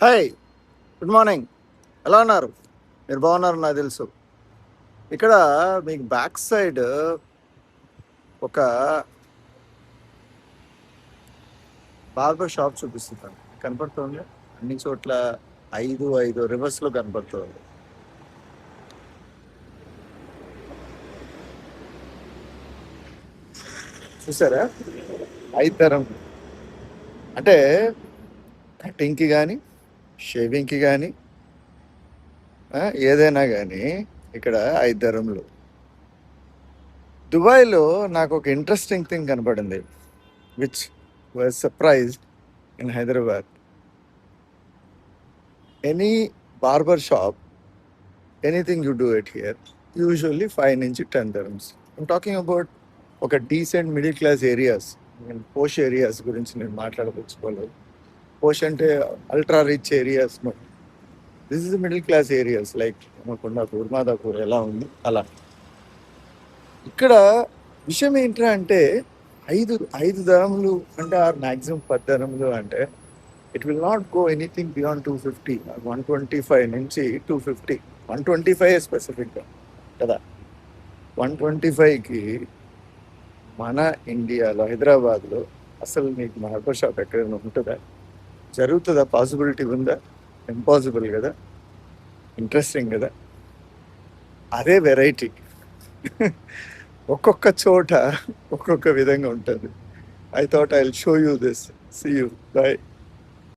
Hi, good morning. ఎలా ఉన్నారు? మీరు బాగున్నారు నాకు తెలుసు. ఇక్కడ మీకు బ్యాక్ సైడ్ ఒక బార్బర్ షాప్ చూపిస్తున్నాను. కనపడుతుంది అన్ని చోట్ల ఐదు ఐదు రివర్స్లో కనపడుతుంది. చూసారా? ఐదు తరం అంటే కటింగ్కి కానీ షేవింగ్కి కానీ ఏదైనా కానీ ఇక్కడ ఐదు తరంలో. దుబాయ్లో నాకు ఒక ఇంట్రెస్టింగ్ థింగ్ కనపడింది, which was surprised in Hyderabad. Any barber shop, anything you do it here, usually 5 నుంచి 10 dirhams. ఐమ్ టాకింగ్ అబౌట్ ఒక డీసెంట్ మిడిల్ క్లాస్ ఏరియాస్. నేను పోష్ ఏరియాస్ గురించి నేను మాట్లాడదలుచుకోలేదు. పోష్ అంటే ultra rich areas. This is middle class areas like Kondapur, Madhapur ఎలా ఉంది అలా. ఇక్కడ విషయం ఏంట్రా అంటే ఐదు ఐదు ధరములు అంటే ఆర్ మ్యాక్సిమం 10 ధరములు అంటే it will not go anything beyond 250, 125 నుంచి 250, 125 స్పెసిఫిక్గా కదా. 125కి మన ఇండియాలో హైదరాబాద్లో అసలు మీకు బార్బర్ షాప్ ఎక్కడైనా ఉంటుందా? జరుగుతుందా? పాసిబిలిటీ ఉందా? ఇంపాసిబుల్ కదా. ఇంట్రెస్టింగ్ కదా. అదే వెరైటీ. ఒక్కొక్క చోట ఒక్కొక్క విధంగా ఉంటుంది. I thought I will show you this. See you. By.